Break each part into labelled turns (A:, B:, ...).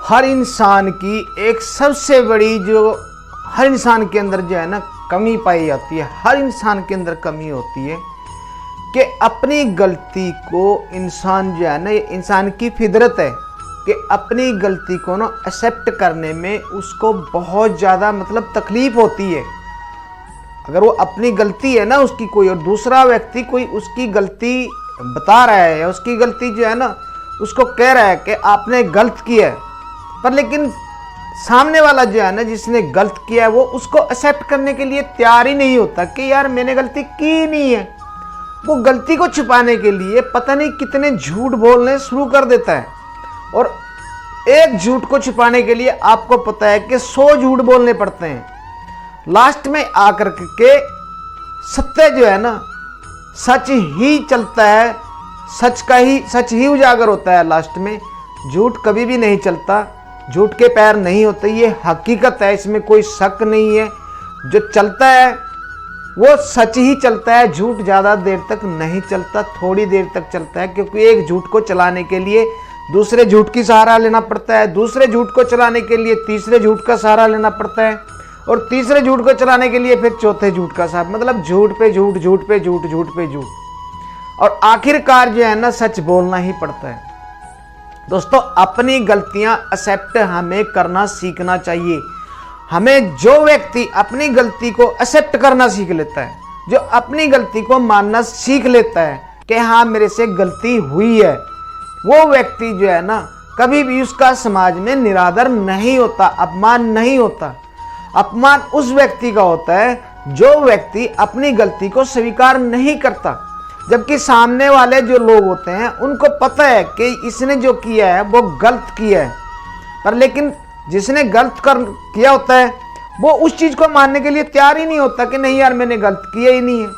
A: हर इंसान की एक सबसे बड़ी जो हर इंसान के अंदर जो है ना कमी पाई जाती है, हर इंसान के अंदर कमी होती है कि अपनी गलती को इंसान जो है ना, ये इंसान की फितरत है कि अपनी गलती को ना एक्सेप्ट करने में उसको बहुत ज़्यादा मतलब तकलीफ होती है। अगर वो अपनी गलती है ना उसकी, कोई और दूसरा व्यक्ति कोई उसकी गलती बता रहा है या उसकी गलती जो है ना उसको कह रहा है कि आपने गलत किया है, पर लेकिन सामने वाला जो है ना जिसने गलत किया है वो उसको एक्सेप्ट करने के लिए तैयार ही नहीं होता कि यार मैंने गलती की नहीं है। वो गलती को छुपाने के लिए पता नहीं कितने झूठ बोलने शुरू कर देता है, और एक झूठ को छुपाने के लिए आपको पता है कि 100 झूठ बोलने पड़ते हैं। लास्ट में आकर के सत्य जो है ना, सच ही चलता है, सच ही उजागर होता है। लास्ट में झूठ कभी भी नहीं चलता, झूठ के पैर नहीं होते, ये हकीकत है, इसमें कोई शक नहीं है। जो चलता है वो सच ही चलता है, झूठ ज़्यादा देर तक नहीं चलता, थोड़ी देर तक चलता है, क्योंकि एक झूठ को चलाने के लिए दूसरे झूठ की सहारा लेना पड़ता है, दूसरे झूठ को चलाने के लिए तीसरे झूठ का सहारा लेना पड़ता है, और तीसरे झूठ को चलाने के लिए फिर चौथे झूठ का सहारा, मतलब झूठ पे झूठ, झूठ पे झूठ, झूठ पे झूठ, और आखिरकार जो है ना सच बोलना ही पड़ता है। दोस्तों, अपनी गलतियां एक्सेप्ट हमें करना सीखना चाहिए। हमें जो व्यक्ति अपनी गलती को एक्सेप्ट करना सीख लेता है, जो अपनी गलती को मानना सीख लेता है कि हाँ मेरे से गलती हुई है, वो व्यक्ति जो है ना कभी भी उसका समाज में निरादर नहीं होता, अपमान नहीं होता। अपमान उस व्यक्ति का होता है जो व्यक्ति अपनी गलती को स्वीकार नहीं करता, जबकि सामने वाले जो लोग होते हैं उनको पता है कि इसने जो किया है वो गलत किया है, पर लेकिन जिसने गलत किया होता है वो उस चीज़ को मानने के लिए तैयार ही नहीं होता कि नहीं यार मैंने गलत किया ही नहीं है।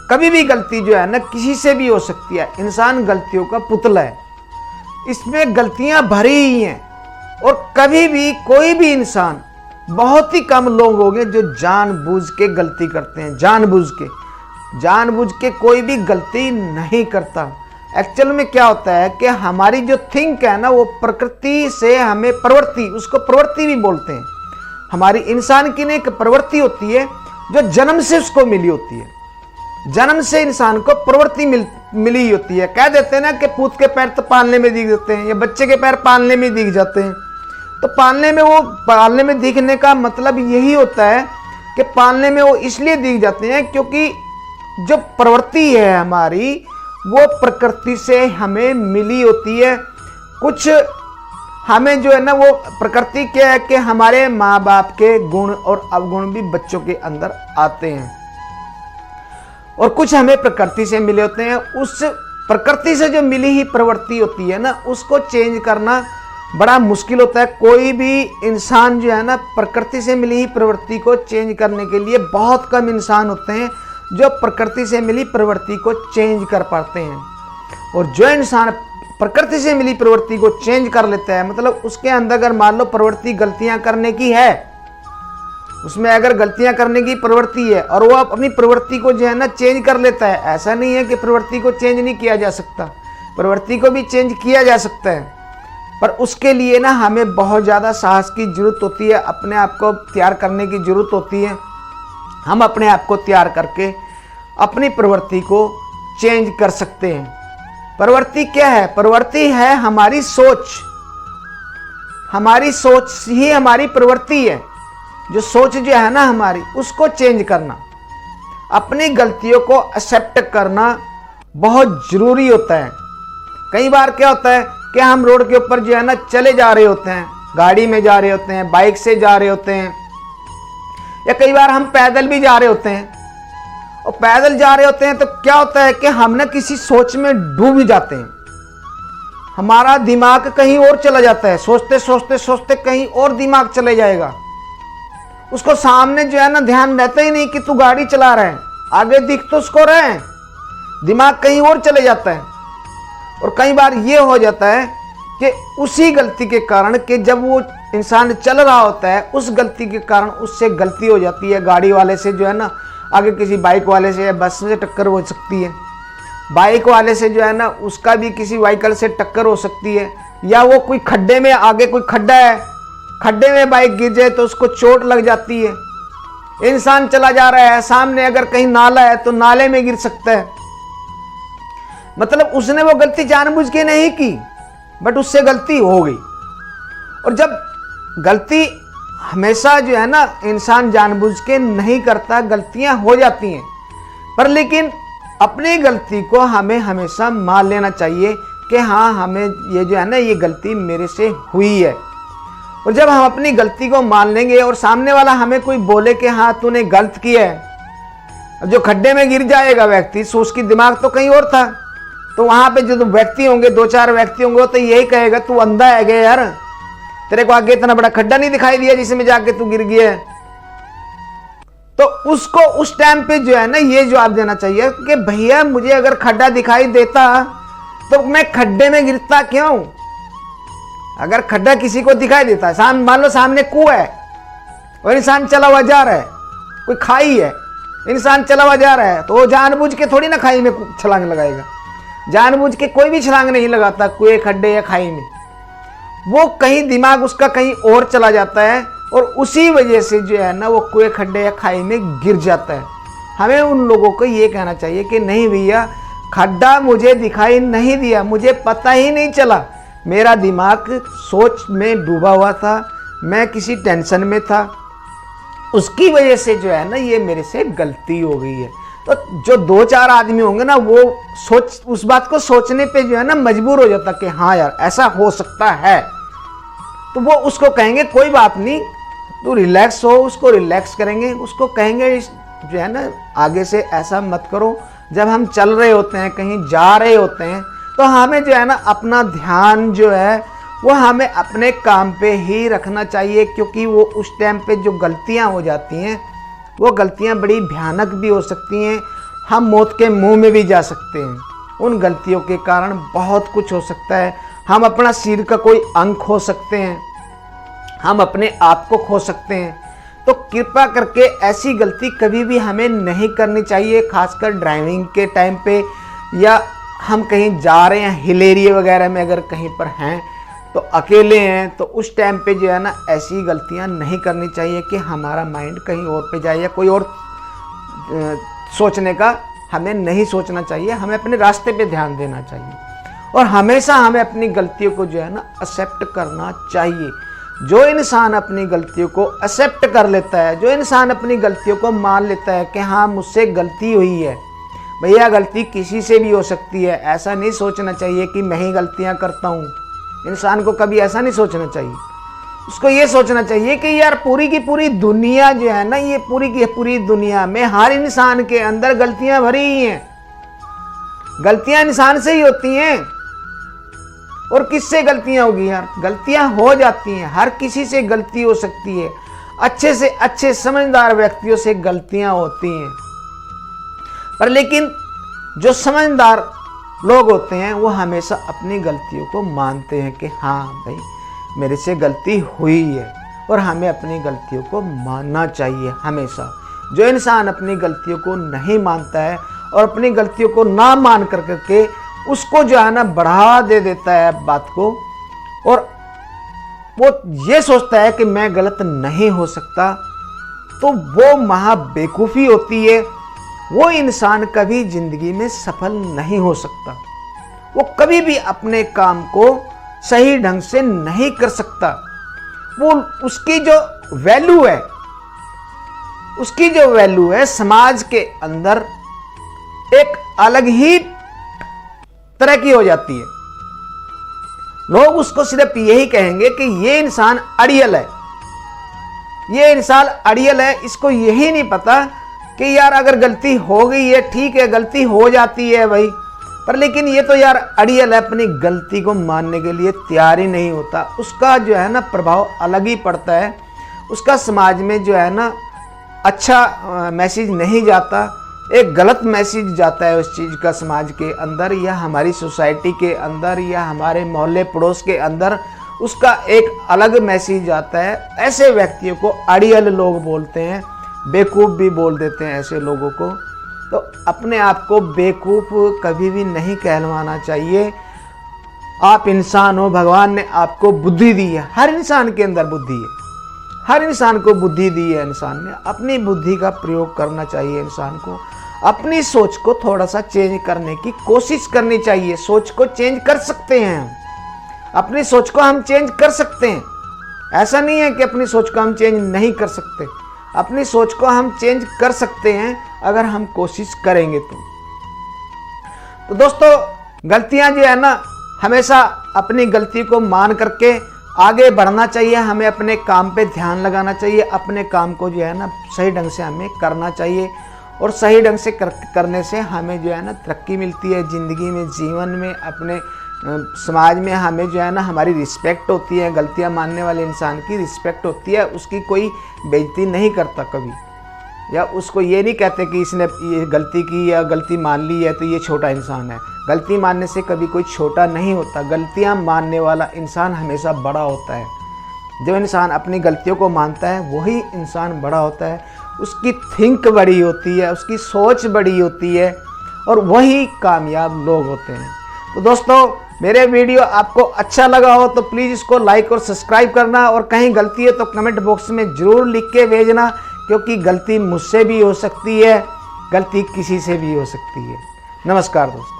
A: कभी भी गलती जो है ना किसी से भी हो सकती है, इंसान गलतियों का पुतला है, इसमें गलतियां भरी ही हैं, और कभी भी कोई भी इंसान, बहुत ही कम लोग होंगे जो जानबूझ के गलती करते हैं। जानबूझ के कोई भी गलती नहीं करता। एक्चुअल में क्या होता है कि हमारी जो थिंक है ना वो प्रकृति से हमें प्रवृत्ति, उसको प्रवृत्ति भी बोलते हैं। हमारी इंसान की एक प्रवृत्ति होती है जो जन्म से उसको मिली होती है। जन्म से इंसान को प्रवृत्ति मिली होती है। कह देते हैं ना कि पूत के पैर तो पालने में दिख जाते हैं, या बच्चे के पैर पालने में दिख जाते हैं। तो पालने में दिखने का मतलब यही होता है कि पालने में वो इसलिए दिख जाते हैं क्योंकि जो प्रवृत्ति है हमारी वो प्रकृति से हमें मिली होती है। कुछ हमें जो है ना वो प्रकृति क्या है कि हमारे माँ बाप के गुण और अवगुण भी बच्चों के अंदर आते हैं, और कुछ हमें प्रकृति से मिले होते हैं। उस प्रकृति से जो मिली ही प्रवृत्ति होती है ना उसको चेंज करना बड़ा मुश्किल होता है। कोई भी इंसान जो है ना प्रकृति से मिली ही प्रवृत्ति को चेंज करने के लिए बहुत कम इंसान होते हैं जो प्रकृति से मिली प्रवृत्ति को चेंज कर पाते हैं। और जो इंसान प्रकृति से मिली प्रवृत्ति को चेंज कर लेता है, मतलब उसके अंदर अगर मान लो प्रवृत्ति गलतियां करने की है, उसमें अगर गलतियां करने की प्रवृत्ति है और वो अपनी प्रवृत्ति को जो है ना चेंज कर लेता है, ऐसा नहीं है कि प्रवृत्ति को चेंज नहीं किया जा सकता, प्रवृत्ति को भी चेंज किया जा सकता है, पर उसके लिए ना हमें बहुत ज़्यादा साहस की जरूरत होती है, अपने आप को तैयार करने की जरूरत होती है। हम अपने आप को तैयार करके अपनी प्रवृत्ति को चेंज कर सकते हैं। प्रवृत्ति क्या है? प्रवृत्ति है हमारी सोच। हमारी सोच ही हमारी प्रवृत्ति है। जो सोच जो है ना हमारी, उसको चेंज करना, अपनी गलतियों को एक्सेप्ट करना बहुत ज़रूरी होता है। कई बार क्या होता है कि हम रोड के ऊपर जो है ना चले जा रहे होते हैं, गाड़ी में जा रहे होते हैं, बाइक से जा रहे होते हैं, या कई बार हम पैदल भी जा रहे होते हैं। और पैदल जा रहे होते हैं तो क्या होता है कि हम ना किसी सोच में डूब जाते हैं, हमारा दिमाग कहीं और चला जाता है, सोचते सोचते सोचते कहीं और दिमाग चले जाएगा, उसको सामने जो है ना ध्यान रहता ही नहीं कि तू गाड़ी चला रहा है, आगे दिख तो उसको रहे हैं, दिमाग कहीं और चले जाता है। और कई बार ये हो जाता है कि उसी गलती के कारण कि जब वो इंसान चल रहा होता है, उस गलती के कारण उससे गलती हो जाती है। गाड़ी वाले से जो है ना, आगे किसी बाइक वाले से या बस से टक्कर हो सकती है, बाइक वाले से जो है ना उसका भी किसी व्हीकल से टक्कर हो सकती है, या वो कोई खड्डे में, आगे कोई खड्डा है, खड्डे में बाइक गिर जाए तो उसको चोट लग जाती है। इंसान चला जा रहा है, सामने अगर कहीं नाला है तो नाले में गिर सकता है। मतलब उसने वो गलती जानबूझ के नहीं की, बट उससे गलती हो गई। और जब गलती हमेशा जो है ना इंसान जानबूझ के नहीं करता, गलतियां हो जाती हैं, पर लेकिन अपनी गलती को हमें हमेशा मान लेना चाहिए कि हाँ, हमें ये जो है ना ये गलती मेरे से हुई है। और जब हम अपनी गलती को मान लेंगे और सामने वाला हमें कोई बोले कि हाँ तूने गलत किया है, जो खड्डे में गिर जाएगा व्यक्ति, सो उसकी दिमाग तो कहीं और था, तो वहां पे जो व्यक्ति होंगे, 2-4 व्यक्ति होंगे, तो यही कहेगा तू अंधा है क्या यार, तेरे को आगे इतना बड़ा खड्डा नहीं दिखाई दिया जिसमें जाके तू गिर गया है। तो उसको उस टाइम पे जो है ना ये जवाब देना चाहिए कि भैया मुझे अगर खड्डा दिखाई देता तो मैं खड्डे में गिरता क्यों। अगर खड्डा किसी को दिखाई देता है, मान लो सामने कुआं है और इंसान चला हुआ जा रहा है, कोई खाई है, इंसान चला हुआ जा रहा है, तो वो जानबूझ के थोड़ी ना खाई में छलांग लगाएगा। जानबूझ के कोई भी छलांग नहीं लगाता कुएं, खड्डे या खाई में। वो कहीं दिमाग उसका कहीं और चला जाता है और उसी वजह से जो है ना वो कुएं, खड्डे या खाई में गिर जाता है। हमें उन लोगों को ये कहना चाहिए कि नहीं भैया, खड्डा मुझे दिखाई नहीं दिया, मुझे पता ही नहीं चला, मेरा दिमाग सोच में डूबा हुआ था, मैं किसी टेंशन में था, उसकी वजह से जो है ना ये मेरे से गलती हो गई है। तो जो 2-4 आदमी होंगे ना वो उस बात को सोचने पे जो है ना मजबूर हो जाता कि हाँ यार ऐसा हो सकता है, तो वो उसको कहेंगे कोई बात नहीं, तू रिलैक्स हो, उसको रिलैक्स करेंगे, उसको कहेंगे जो है ना आगे से ऐसा मत करो। जब हम चल रहे होते हैं, कहीं जा रहे होते हैं, तो हमें जो है ना अपना ध्यान जो है वो हमें अपने काम पे ही रखना चाहिए, क्योंकि वो उस टाइम पे जो गलतियां हो जाती हैं वो गलतियां बड़ी भयानक भी हो सकती हैं, हम मौत के मुंह में भी जा सकते हैं। उन गलतियों के कारण बहुत कुछ हो सकता है, हम अपना शरीर का कोई अंग खो सकते हैं, हम अपने आप को खो सकते हैं। तो कृपया करके ऐसी गलती कभी भी हमें नहीं करनी चाहिए, खासकर ड्राइविंग के टाइम पे, या हम कहीं जा रहे हैं हिल एरिया वगैरह में अगर कहीं पर हैं, तो अकेले हैं, तो उस टाइम पे जो है ना ऐसी गलतियां नहीं करनी चाहिए कि हमारा माइंड कहीं और पे जाए या कोई और सोचने का हमें नहीं सोचना चाहिए। हमें अपने रास्ते पे ध्यान देना चाहिए और हमेशा हमें अपनी गलतियों को जो है ना एक्सेप्ट करना चाहिए। जो इंसान अपनी गलतियों को एक्सेप्ट कर लेता है, जो इंसान अपनी गलतियों को मान लेता है कि हाँ मुझसे गलती हुई है, भैया गलती किसी से भी हो सकती है, ऐसा नहीं सोचना चाहिए कि मैं ही गलतियां करता हूँ। इंसान को कभी ऐसा नहीं सोचना चाहिए, उसको ये सोचना चाहिए कि यार पूरी की पूरी दुनिया जो है ना, ये पूरी की पूरी दुनिया में हर इंसान के अंदर गलतियां भरी ही हैं। गलतियां इंसान से ही होती हैं, और किससे गलतियां होगी यार, गलतियां हो जाती हैं, हर किसी से गलती हो सकती है, अच्छे से अच्छे समझदार व्यक्तियों से गलतियां होती हैं। पर लेकिन जो समझदार लोग होते हैं वो हमेशा अपनी गलतियों को मानते हैं कि हाँ भाई मेरे से गलती हुई है, और हमें अपनी गलतियों को मानना चाहिए हमेशा। जो इंसान अपनी गलतियों को नहीं मानता है और अपनी गलतियों को ना मान करके उसको जो है ना बढ़ावा दे देता है बात को, और वो ये सोचता है कि मैं गलत नहीं हो सकता, तो वो महा बेवकूफ़ी होती है। वो इंसान कभी जिंदगी में सफल नहीं हो सकता, वो कभी भी अपने काम को सही ढंग से नहीं कर सकता। वो उसकी जो वैल्यू है समाज के अंदर एक अलग ही तरह की हो जाती है। लोग उसको सिर्फ यही कहेंगे कि ये इंसान अड़ियल है, ये इंसान अड़ियल है। इसको यही नहीं पता कि यार अगर गलती हो गई है ठीक है, गलती हो जाती है भाई, पर लेकिन ये तो यार अड़ियल है, अपनी गलती को मानने के लिए तैयार ही नहीं होता। उसका जो है ना प्रभाव अलग ही पड़ता है, उसका समाज में जो है ना अच्छा मैसेज नहीं जाता, एक गलत मैसेज जाता है उस चीज़ का समाज के अंदर, या हमारी सोसाइटी के अंदर, या हमारे मोहल्ले पड़ोस के अंदर उसका एक अलग मैसेज आता है। ऐसे व्यक्तियों को अड़ियल लोग बोलते हैं, बेवकूफ़ भी बोल देते हैं ऐसे लोगों को। तो अपने आप को बेवकूफ़ कभी भी नहीं कहलवाना चाहिए। आप इंसान हो, भगवान ने आपको बुद्धि दी है, हर इंसान के अंदर बुद्धि है, हर इंसान को बुद्धि दी है। इंसान ने अपनी बुद्धि का प्रयोग करना चाहिए। इंसान को अपनी सोच को थोड़ा सा चेंज करने की कोशिश करनी चाहिए। सोच को चेंज कर सकते हैं हम, अपनी सोच को हम चेंज कर सकते हैं। ऐसा नहीं है कि अपनी सोच को हम चेंज नहीं कर सकते, अपनी सोच को हम चेंज कर सकते हैं अगर हम कोशिश करेंगे तो दोस्तों, गलतियां जो है ना, हमेशा अपनी गलती को मान करके आगे बढ़ना चाहिए। हमें अपने काम पे ध्यान लगाना चाहिए, अपने काम को जो है ना सही ढंग से हमें करना चाहिए, और सही ढंग से करने से हमें जो है ना तरक्की मिलती है ज़िंदगी में, जीवन में, अपने समाज में हमें जो है ना हमारी रिस्पेक्ट होती है। गलतियां मानने वाले इंसान की रिस्पेक्ट होती है, उसकी कोई बेइज्जती नहीं करता कभी, या उसको ये नहीं कहते कि इसने ये गलती की या गलती मान ली है तो ये छोटा इंसान है। गलती मानने से कभी कोई छोटा नहीं होता, गलतियां मानने वाला इंसान हमेशा बड़ा होता है। जो इंसान अपनी गलतियों को मानता है वही इंसान बड़ा होता है, उसकी थिंक बड़ी होती है, उसकी सोच बड़ी होती है, और वही कामयाब लोग होते हैं। तो दोस्तों, मेरे वीडियो आपको अच्छा लगा हो तो प्लीज़ इसको लाइक और सब्सक्राइब करना, और कहीं गलती है तो कमेंट बॉक्स में ज़रूर लिख के भेजना, क्योंकि गलती मुझसे भी हो सकती है, गलती किसी से भी हो सकती है। नमस्कार दोस्तों।